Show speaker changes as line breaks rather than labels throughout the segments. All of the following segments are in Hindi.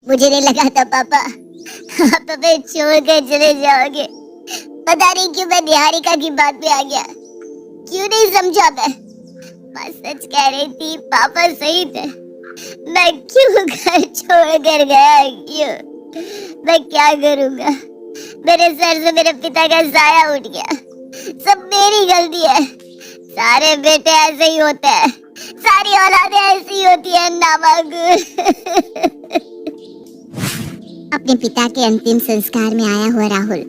मुझे नहीं लगा था पापा आप हमें छोड़ कर चले जाओगे। पता नहीं क्यों मैं निहारिका की बात पे आ गया। क्यों नहीं समझा मैं? माँ सच कह रही थी, पापा सही थे। मैं क्यों घर छोड़ कर गया? क्यों? मैं क्या करूँगा? मेरे सर से मेरे पिता का साया उठ गया। सब मेरी गलती है। सारे बेटे ऐसे ही होते हैं, सारी औलादें ऐसी होती है नामागुर। अपने पिता के अंतिम संस्कार में आया हुआ राहुल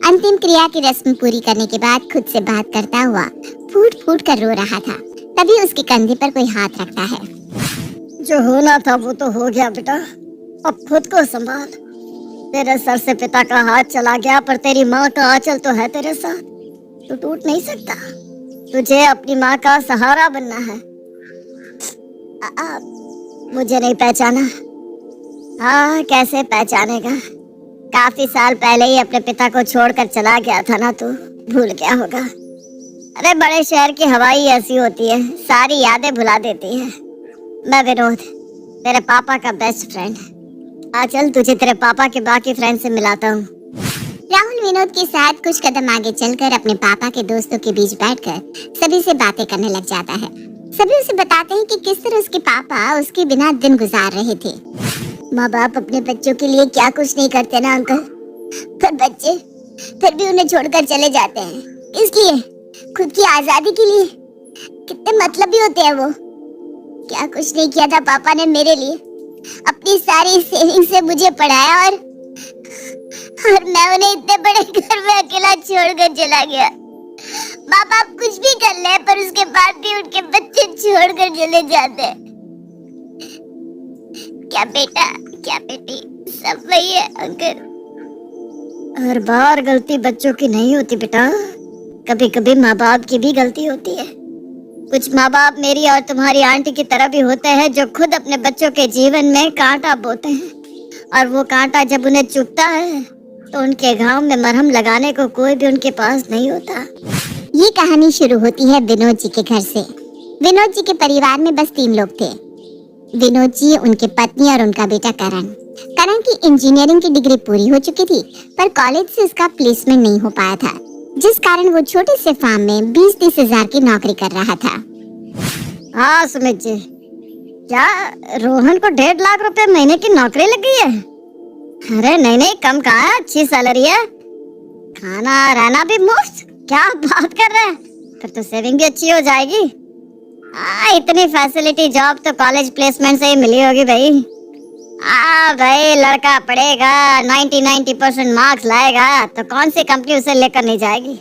अंतिम क्रिया की रस्म पूरी करने के बाद खुद से बात करता हुआ फूट फूट कर रो रहा था। तभी उसके कंधे पर कोई हाथ रखता है।
जो होना था वो तो हो गया बेटा, अब खुद को संभाल। तेरे सर से पिता का हाथ चला गया, पर तेरी माँ का आंचल तो है तेरे साथ। तू टूट नहीं सकता। तुझे अपनी माँ का सहारा बनना है। मुझे नहीं पहचाना? हाँ, कैसे पहचानेगा? काफी साल पहले ही अपने पिता को छोड़कर चला गया था ना, तू भूल गया होगा। अरे बड़े शहर की हवा ही ऐसी होती है, सारी यादें भुला देती है। मैं विनोद, तेरे पापा का बेस्ट फ्रेंड। आ चल, तुझे तेरे पापा के बाकी फ्रेंड से मिलाता हूँ।
राहुल विनोद के साथ कुछ कदम आगे चलकर अपने पापा के दोस्तों के बीच बैठकर सभी से बातें करने लग जाता है। सभी उसे बताते हैं कि किस तरह उसके पापा उसके बिना दिन गुजार रहे थे। माँ बाप अपने बच्चों के लिए क्या कुछ नहीं करते ना अंकल, पर बच्चे फिर भी उन्हें छोड़कर चले जाते हैं। इसलिए खुद की आजादी के लिए कितने मतलबी होते हैं वो। क्या कुछ नहीं किया था पापा ने मेरे लिए। अपनी सारी सेविंग से मुझे पढ़ाया और मैं उन्हें इतने बड़े घर में अकेला छोड़कर चला गया। माँ बाप कुछ भी कर ले, पर उसके बाद भी उनके बच्चे छोड़कर चले जाते हैं। क्या बेटा क्या बेटी सब वही है अंकल।
हर बार गलती बच्चों की नहीं होती बेटा, कभी कभी माँ बाप की भी गलती होती है। कुछ माँ बाप मेरी और तुम्हारी आंटी की तरह भी होते हैं, जो खुद अपने बच्चों के जीवन में कांटा बोते हैं, और वो कांटा जब उन्हें चुभता है तो उनके घाव में मरहम लगाने को कोई भी उनके पास नहीं होता।
ये कहानी शुरू होती है विनोद जी के घर से। विनोद जी के परिवार में बस 3 लोग थे। विनोद जी, उनके पत्नी और उनका बेटा करण। करण की इंजीनियरिंग की डिग्री पूरी हो चुकी थी, पर कॉलेज से उसका प्लेसमेंट नहीं हो पाया था, जिस कारण वो छोटे से फार्म में 20-30 हजार की नौकरी कर रहा था।
हाँ सुमित जी, क्या रोहन को 1.5 लाख रुपए महीने की नौकरी लग गई है? अरे नहीं नहीं, कम कहाँ है, अच्छी सैलरी है, खाना रहना भी मुफ्त। क्या बात कर रहे हैं? फिर तो सेविंग भी अच्छी हो जाएगी। इतनी फैसिलिटी जॉब तो कॉलेज प्लेसमेंट से ही मिली होगी भाई। भाई, लड़का पढ़ेगा, 90% मार्क्स लाएगा तो कौन सी कंपनी उसे लेकर नहीं जाएगी।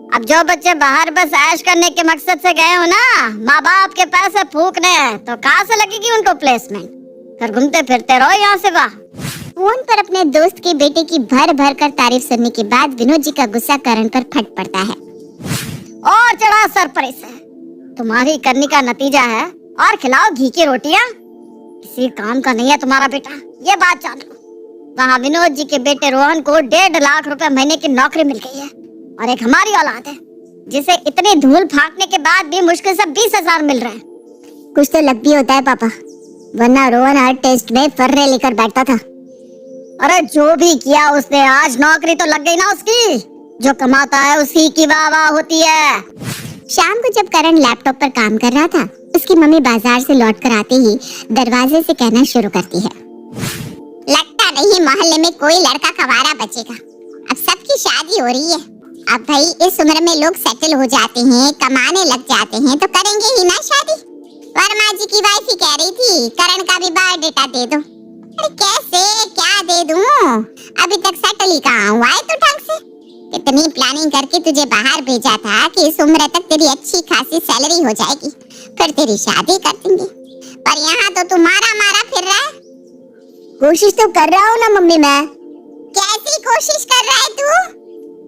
अब जो बच्चे बाहर बस ऐश करने के मकसद से गए हो ना, माँ बाप के पैसे फूकने, तो कहाँ से लगेगी उनको प्लेसमेंट? फिर घूमते फिरते रहो यहाँ से वहाँ।
फोन पर अपने दोस्त के बेटे की भर भर कर तारीफ सुनने के बाद विनोद जी का गुस्सा करण पर फट पड़ता है।
और चढ़ा सर पर इसे, तुम्हारी करनी का नतीजा है, और खिलाओ घी की रोटियां। किसी काम का नहीं है तुम्हारा बेटा, ये बात जान लो। वहाँ विनोद जी के बेटे रोहन को 1.5 लाख रुपए महीने की नौकरी मिल गई है, और एक हमारी औलाद है जिसे इतनी धूल फाकने के बाद भी मुश्किल से 20 हजार मिल रहे हैं।
कुछ तो लग भी होता है पापा, वरना रोहन हर टेस्ट में फर्रे लेकर बैठता था।
अरे जो भी किया उसने, आज नौकरी तो लग गई ना उसकी। जो कमाता है उसी की वाह वाह होती है।
शाम को जब करण लैपटॉप पर काम कर रहा था, उसकी मम्मी बाजार से लौटकर आते ही दरवाजे से कहना शुरू करती है, लगता नहीं मोहल्ले में कोई लड़का कवारा बचेगा। अब सबकी शादी हो रही है। अब भाई इस उम्र में लोग सेटल हो जाते हैं, कमाने लग जाते हैं, तो करेंगे ही ना शादी। वर्मा जी की वाइफ ही कह रही थी करण का भी बायोडेटा दे दो। अरे कैसे, क्या दे दूं? अभी तक सेटल ही कहाँ हुआ है तो ढंग से। इतनी प्लानिंग करके तुझे बाहर भेजा था कि इस उम्र तक तेरी अच्छी खासी सैलरी हो जाएगी, फिर तेरी शादी कर देंगे। पर यहाँ तो तू मारा मारा फिर रहा है।
कोशिश तो कर रहा हूँ ना मम्मी मैं।
कैसी कोशिश कर रहा है तू?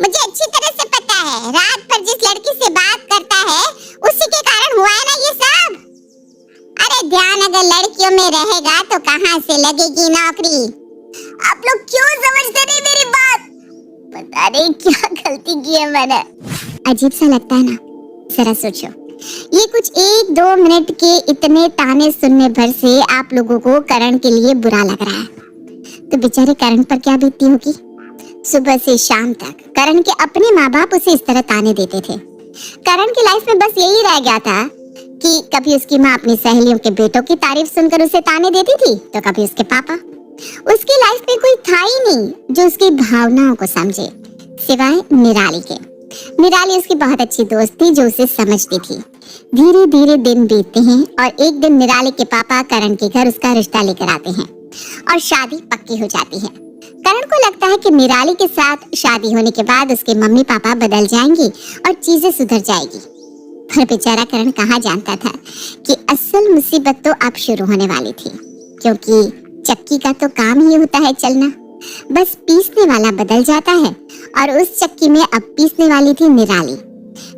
मुझे अच्छी तरह से पता है, रात भर जिस लड़की से बात करता है उसी के कारण हुआ है ना ये सब। अरे ध्यान अगर लड़कियों में रहेगा तो कहाँ से लगेगी नौकरी? आप लोग क्यों समझते नहीं मेरी बात? पता नहीं क्या गलती की है मैंने। अजीब सा लगता है ना? जरा सोचो, ये कुछ 1-2 मिनट के इतने ताने सुनने भर से आप लोगों को करण के लिए बुरा लग रहा है, तो बेचारे करण पर क्या बीतती होगी। सुबह से शाम तक करण के अपने माँ बाप उसे इस तरह ताने देते थे। करण की लाइफ में बस यही रह गया था कि कभी उसकी माँ अपनी सहेलियों के बेटों की तारीफ सुनकर उसे ताने देती थी, तो कभी उसके पापा। उसकी लाइफ में कोई था ही नहीं जो उसकी भावनाओं को समझे, सिवाय निराली के। निराली उसकी बहुत अच्छी दोस्त थी जो उसे समझती थी। धीरे धीरे दिन बीतते हैं और एक दिन निराली के पापा करण के घर उसका रिश्ता लेकर आते हैं और शादी पक्की हो जाती है। करण को लगता है कि निराली के साथ शादी होने के बाद उसके मम्मी पापा बदल जाएंगे और चीजें सुधर जाएगी। पर बेचारा करण कहाँ जानता था कि असल मुसीबत तो अब शुरू होने वाली थी, क्योंकि चक्की का तो काम ही होता है चलना, बस पीसने वाला बदल जाता है। और उस चक्की में अब पीसने वाली थी निराली।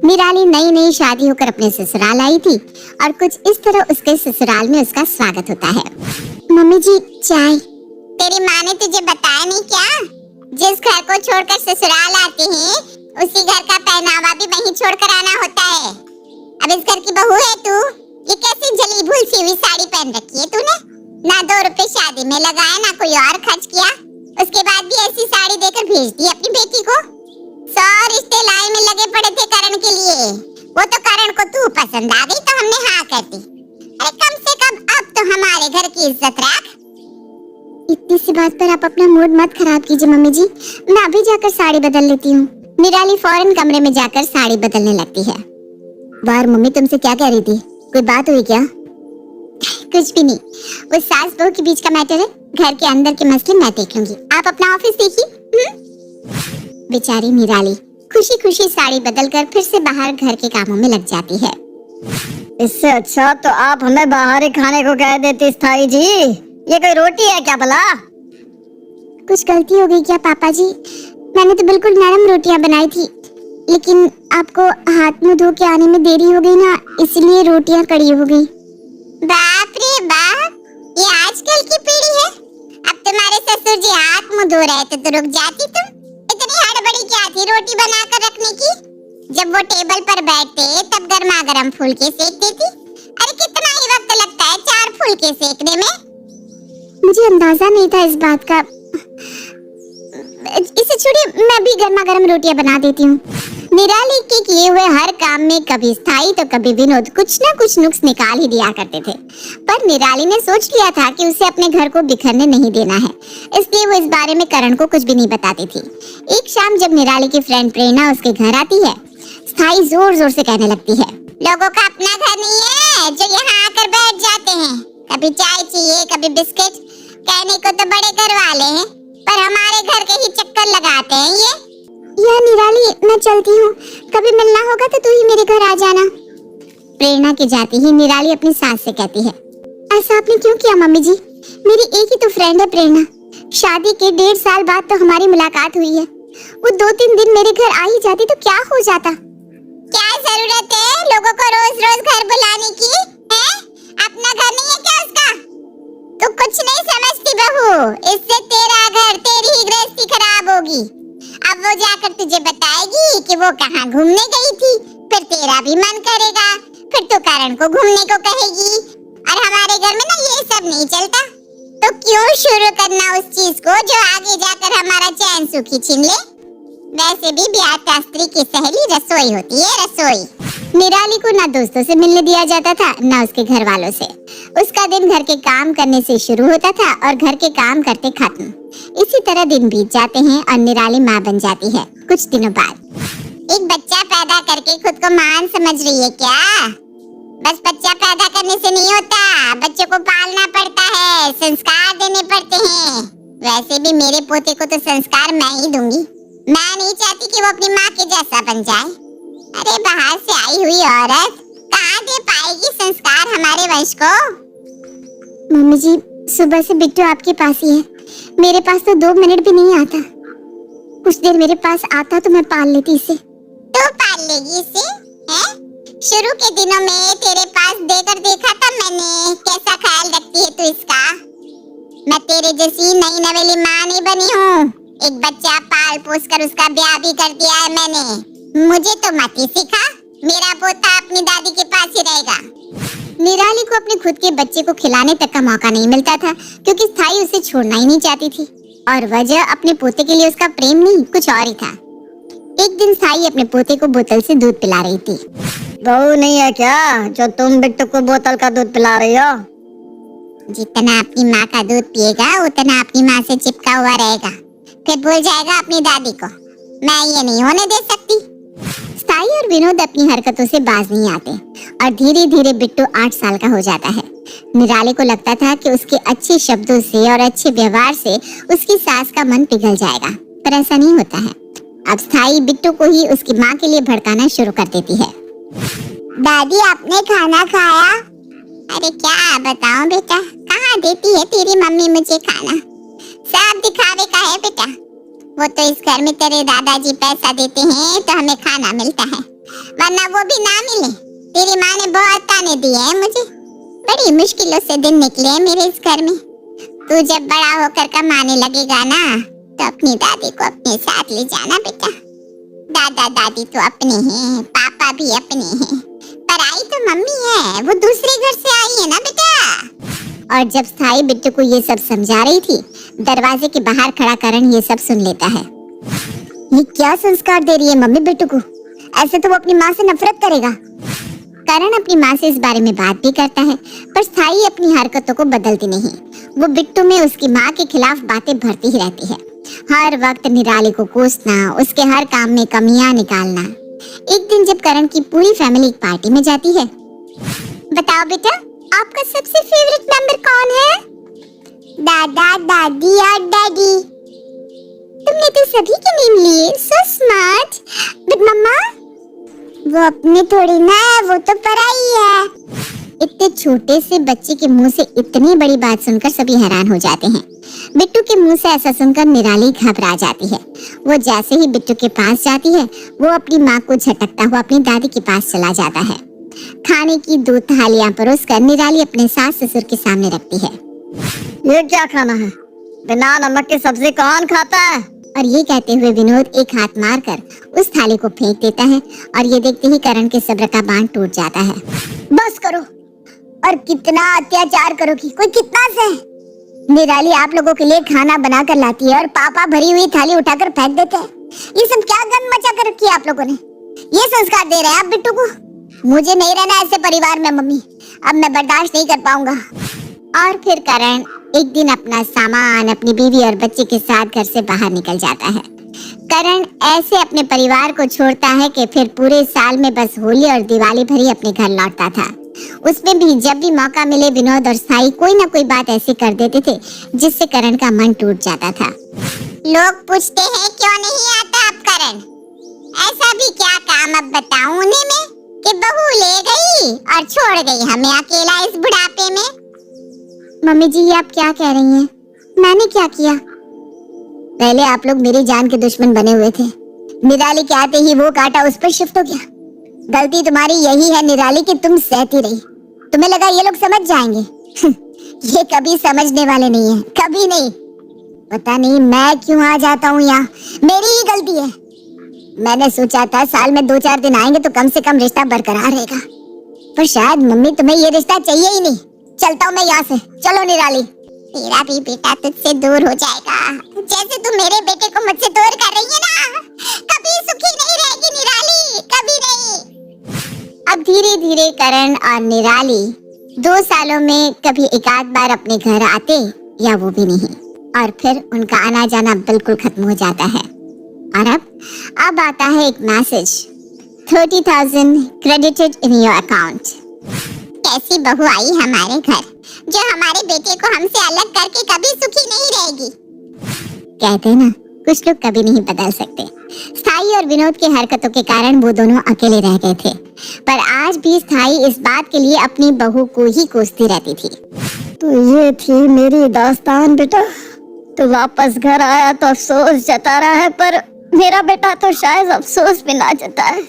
निराली नई नई शादी होकर अपने ससुराल आई थी और कुछ इस तरह उसके ससुराल में उसका स्वागत होता है। मम्मी जी चाय। तेरी माँ ने तुझे बताया नहीं क्या? जिस घर को छोड़कर ससुराल आते हैं उसी घर का पहनावा भी वहीं छोड़कर आना होता है। अब इस घर की बहू है तू, ये कैसी जली भूल सी हुई साड़ी पहन रखी है तूने? ना 2 रुपए शादी में लगाया, ना कोई और खर्च किया, उसके बाद भी ऐसी साड़ी देकर भेज दी अपनी बेटी को। 100 रिश्ते लाइन में लगे पड़े थे करण के लिए, वो तो करण को तू पसंद आ गई तो हमने हाँ कर दी। अरे कम से कम अब तो हमारे घर की इज्जत रख। इतनी सी बात पर आप अपना मूड मत खराब कीजिए मम्मी जी, मैं अभी जाकर साड़ी बदल लेती हूँ। निराली फौरन कमरे में जाकर साड़ी बदलने लगती है। बाहर मम्मी तुमसे क्या कह रही थी, कोई बात हुई क्या? कुछ भी नहीं, वो सास बहू के बीच का मैटर है, घर के अंदर के मसले मैं देख लूंगी, आप अपना ऑफिस देखिए। बेचारी निराली खुशी खुशी साड़ी बदलकर फिर से बाहर घर के कामों में लग जाती है।
इससे अच्छा तो आप हमें बाहर ही खाने को कह देती स्थाई जी, ये कोई रोटी है क्या भला?
कुछ गलती हो गई क्या पापा जी? मैंने तो बिल्कुल नरम रोटियां बनाई थी, लेकिन आपको हाथ मुंह धो के आने में देरी हो गई ना, इसलिए रोटियां कड़ी हो गई। बाप रे बाप, ये आजकल की पीढ़ी है। अब तुम्हारे ससुर जी हाथ मुंह धो रहे थे तो रुक जाती तुम? इतनी हड़बड़ी क्या थी रोटी बनाकर रखने की? जब वो टेबल पर बैठते तब गर्मा गर्म फुलके सेक देती। अरे कितना ही वक्त लगता है 4 फुलके सेकने में? मुझे अंदाजा नहीं था इस बात का। इसे छोड़िए, मैं भी गर्मा गर्म रोटियां बना देती हूँ। निराली के किए हुए हर काम में कभी स्थाई तो कभी विनोद कुछ ना कुछ नुक्स निकाल ही दिया करते थे, पर निराली ने सोच लिया था कि उसे अपने घर को बिखरने नहीं देना है, इसलिए वो इस बारे में करण को कुछ भी नहीं बताती थी। एक शाम जब निराली की फ्रेंड प्रेरणा उसके घर आती है, स्थाई जोर जोर से कहने लगती है, लोगों का अपना घर नहीं है जो यहाँ आकर बैठ जाते हैं, कभी चाय चाहिए कभी बिस्किट, कहने को तो बड़े घर वाले हैं पर हमारे घर के ही चक्कर लगाते हैं ये। या निराली मैं चलती हूँ, कभी मिलना होगा तो तू ही मेरे घर आ जाना। प्रेरणा के जाते ही निराली अपनी सास से कहती है, ऐसा आपने क्यों किया मम्मी जी? मेरी एक ही तो फ्रेंड है प्रेरणा, शादी के 1.5 साल बाद तो हमारी मुलाकात हुई है, वो 2-3 दिन मेरे घर आ ही जाती तो क्या हो जाता? क्या जरूरत है लोगों को रोज रोज घर बुलाने की है? अपना घर नहीं है क्या उसका? तू कुछ नहीं समझती बहू, इससे तेरा घर तेरी ही गृहस्थी खराब होगी। अब वो जाकर तुझे बताएगी कि वो कहाँ घूमने गई थी, फिर तेरा भी मन करेगा, फिर तू करण को घूमने को कहेगी, और हमारे घर में ना ये सब नहीं चलता, तो क्यों शुरू करना उस चीज को जो आगे जाकर हमारा चैन सुखी छीन ले। वैसे भी ब्याह स्त्री की सहेली रसोई होती है, रसोई। निराली को ना दोस्तों से मिलने दिया जाता था ना उसके घर वालों से। उसका दिन घर के काम करने से शुरू होता था और घर के काम करते खत्म। इसी तरह दिन बीत जाते हैं और निराली माँ बन जाती है। कुछ दिनों बाद एक बच्चा पैदा करके खुद को महान समझ रही है क्या? बस बच्चा पैदा करने से नहीं होता, बच्चों को पालना पड़ता है, संस्कार देने पड़ते हैं। वैसे भी मेरे पोते को तो संस्कार मैं ही दूंगी, मैं नहीं चाहती कि वो अपनी माँ के जैसा बन जाए। अरे बाहर से आई हुई औरत कहाँ दे पाएगी संस्कार हमारे वंश को? मम्मी जी सुबह से बिट्टू आपके पास ही है, मेरे पास तो 2 मिनट भी नहीं आता। कुछ देर मेरे पास आता तो मैं पाल लेती इसे। तो पाल लेगी इसे हैं? शुरू के दिनों में तेरे पास देकर देखा था मैंने कैसा ख्याल रखती है तू इसका। मैं तेरे जैसी नई नवेली माँ नहीं बनी हूँ, एक बच्चा पाल पोस कर उसका ब्याह भी कर दिया है मैंने। मुझे तो मत ही सिखा, मेरा पोता अपनी दादी के पास ही रहेगा। निराली को अपने खुद के बच्चे को खिलाने तक का मौका नहीं मिलता था क्योंकि स्थाई उसे छोड़ना ही नहीं चाहती थी। और वजह अपने पोते के लिए उसका प्रेम नहीं, कुछ और ही था। एक दिन साई अपने पोते को बोतल से दूध पिला रही थी।
बहू नहीं है क्या जो तुम बिट्टू को बोतल का दूध पिला रही हो?
जितना अपनी माँ का दूध पिएगा उतना अपनी माँ से चिपका हुआ रहेगा, फिर भूल जाएगा अपनी दादी को। मैं ये नहीं होने दे सकती। साई और विनोद अपनी हरकतों से बाज नहीं आते और धीरे धीरे बिट्टू 8 साल का हो जाता है। निराले को लगता था कि उसके अच्छे शब्दों से और अच्छे व्यवहार से उसकी सास का मन पिघल जाएगा, पर ऐसा नहीं होता है। अब साई बिट्टू को ही उसकी माँ के लिए भड़काना शुरू कर देती है। दादी आपने खाना खाया? अरे क्या बताऊं बेटा, कहाँ देती है तेरी मम्मी मुझे खाना, सब दिखावे का है बेटा। वो तो इस घर में तेरे दादाजी पैसा देते हैं तो हमें खाना मिलता है, वरना वो भी ना मिले। तेरी माँ ने बहुत ताने दिए हैं मुझे, बड़ी मुश्किलों से दिन निकले हैं मेरे इस घर में। तू जब बड़ा होकर कमाने लगेगा ना तो अपनी दादी को अपने साथ ले जाना बेटा। दादा दादी तो अपने हैं, पापा भी अपने हैं, पर आई तो मम्मी है, वो दूसरे घर से आई है ना बेटा। और जब साई बिट्टू को ये सब समझा रही थी, दरवाजे के बाहर खड़ा करण ये सब सुन लेता है। ये क्या संस्कार दे रही है मम्मी बिट्टू को, ऐसे तो वो अपनी माँ से नफरत करेगा। करण अपनी माँ से इस बारे में बात भी करता है, पर साई अपनी हरकतों को बदलती नहीं। वो बिट्टू में उसकी माँ के खिलाफ बातें भरती ही रहती है, हर वक्त निराली को कोसना, उसके हर काम में कमियां निकालना। एक दिन जब करण की पूरी फैमिली एक पार्टी में जाती है। बताओ बेटा, आपका सबसे फेवरेट मेंबर कौन है? दादा, दादी और डैडी। तुमने तो सभी के नेम लिए, सो स्मार्ट। बट मम्मा, वो अपनी थोड़ी ना है, वो तो पराई है। इतने छोटे से बच्चे के मुंह से इतनी बड़ी बात सुनकर सभी हैरान हो जाते हैं। बिट्टू के मुंह से ऐसा सुनकर निराली घबरा जाती है। वो जैसे ही बिट्टू के पास जाती है, वो अपनी माँ को झटकता हुआ अपनी दादी के पास चला जाता है। खाने की 2 थालियां परोसकर निराली अपने सास ससुर के सामने रखती है।
ये क्या खाना है? बिना नमक की सब्जी कौन खाता है?
और ये कहते हुए विनोद एक हाथ मारकर उस थाली को फेंक देता है और ये देखते ही करण के सब्र का बांध टूट जाता है। बस करो, और कितना अत्याचार करोगी, कोई कितना सहे? निराली आप लोगों के लिए खाना बनाकर लाती है और पापा भरी हुई थाली उठाकर फेंक देते हैं। ये सब क्या गंद मचा कर रखी है आप लोगों ने? ये संस्कार दे रहे हैं आप बिट्टू को? मुझे नहीं रहना ऐसे परिवार में मम्मी, अब मैं बर्दाश्त नहीं कर पाऊंगा। और फिर करण एक दिन अपना सामान अपनी बीवी और बच्चे के साथ घर से बाहर निकल जाता है। करण ऐसे अपने परिवार को छोड़ता है कि फिर पूरे साल में बस होली और दिवाली भर ही अपने घर लौटता था। उसमें भी जब भी मौका मिले विनोद और साई कोई ना कोई बात ऐसी कर देते थे जिससे करण का मन टूट जाता था। लोग पूछते हैं क्यों नहीं आता अब करण, ऐसा भी क्या काम अब बताऊं उन्हें मैं कि बहू ले गई और छोड़ गई हमें अकेला इस बुढ़ापे में। मम्मी जी, ये आप क्या कह रही हैं? मैंने क्या किया? पहले आप लोग मेरी जान के दुश्मन बने हुए थे, निराली के आते ही वो कांटा उस पर शिफ्ट हो गया। गलती तुम्हारी यही है निराली कि तुम सहती रही। तुम्हें लगा ये लोग समझ जाएंगे। ये कभी समझने वाले नहीं है, कभी नहीं। पता नहीं मैं क्यों आ जाता हूँ यहाँ, मेरी ही गलती है। मैंने सोचा था साल में 2-4 दिन आएंगे तो कम से कम रिश्ता बरकरार रहेगा, पर शायद मम्मी तुम्हें ये रिश्ता चाहिए ही नहीं। चलता हूँ मैं यहाँ से, चलो निराली। तेरा भी बेटा तुझसे दूर हो जाएगा, जैसे तू मेरे बेटे को मुझसे दूर कर रही है ना। कभी सुखी नहीं रहेगी निराली, कभी नहीं। अब धीरे धीरे करण और निराली 2 सालों में कभी एक आध बार अपने घर आते या वो भी नहीं, और फिर उनका आना जाना बिल्कुल खत्म हो जाता है। और अब आता है एक message, 30,000 credited in your account. कैसी बहू आई हमारे घर जो हमारे बेटे को हमसे अलग करके कभी सुखी नहीं रहेगी। कहते हैं ना, कुछ लोग कभी नहीं बदल सकते। स्थाई और विनोद की हरकतों के कारण वो दोनों अकेले रह गए थे, पर आज भी स्थाई इस बात के लिए अपनी बहू को ही कोसती रहती थी।
तो ये थी मेरी दास्तान बेटा। तो वापस घर आया तो अफसोस जता रहा है, पर मेरा बेटा तो शायद अफसोस भी ना जताए।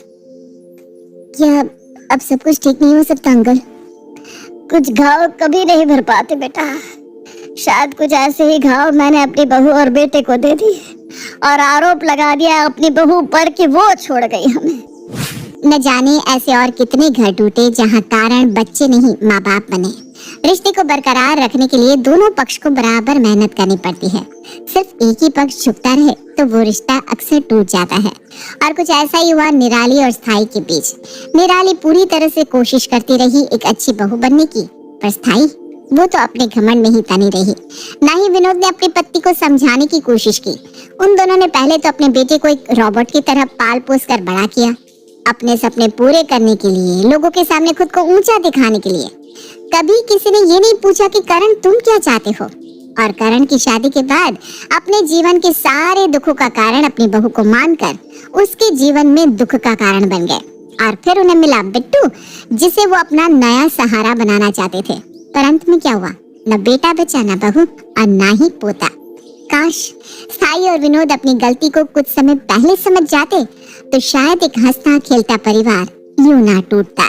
क्या अब सब कुछ ठीक नहीं हो सकता अंकल?
कुछ घाव कभी नहीं भर पाते बेटा। शायद कुछ ऐसे ही घाव मैंने अपनी बहू और बेटे को दे दिए और आरोप लगा दिया अपनी बहू पर कि वो छोड़ गई हमें।
न जाने ऐसे और कितने घर टूटे जहाँ कारण बच्चे नहीं माँ बाप बने। रिश्ते को बरकरार रखने के लिए दोनों पक्ष को बराबर मेहनत करनी पड़ती है। सिर्फ एक ही पक्ष झुकता रहे तो वो रिश्ता अक्सर टूट जाता है। और कुछ ऐसा ही हुआ निराली और स्थाई के बीच। निराली पूरी तरह से कोशिश करती रही एक अच्छी बहू बनने की, पर स्थाई वो तो अपने घमंड में ही तनी रही। ना ही विनोद ने अपनी पत्नी को समझाने की कोशिश की। उन दोनों ने पहले तो अपने बेटे को एक रोबोट की तरह पाल पोस कर बड़ा किया, अपने सपने पूरे करने के लिए, लोगों के सामने खुद को ऊंचा दिखाने के लिए। कभी किसी ने ये नहीं पूछा कि करण तुम क्या चाहते हो। और करण की शादी के बाद अपने जीवन के सारे दुखों का कारण अपनी बहू को मानकर उसके जीवन में दुख का कारण बन गए। और फिर उन्हें मिला बिट्टू, जिसे वो अपना नया सहारा बनाना चाहते थे। पर अंत में क्या हुआ, न बेटा बचा, न बहू और न ही पोता। काश स्थाई और विनोद अपनी गलती को कुछ समय पहले समझ जाते तो शायद एक हंसता खेलता परिवार यूं ना टूटता।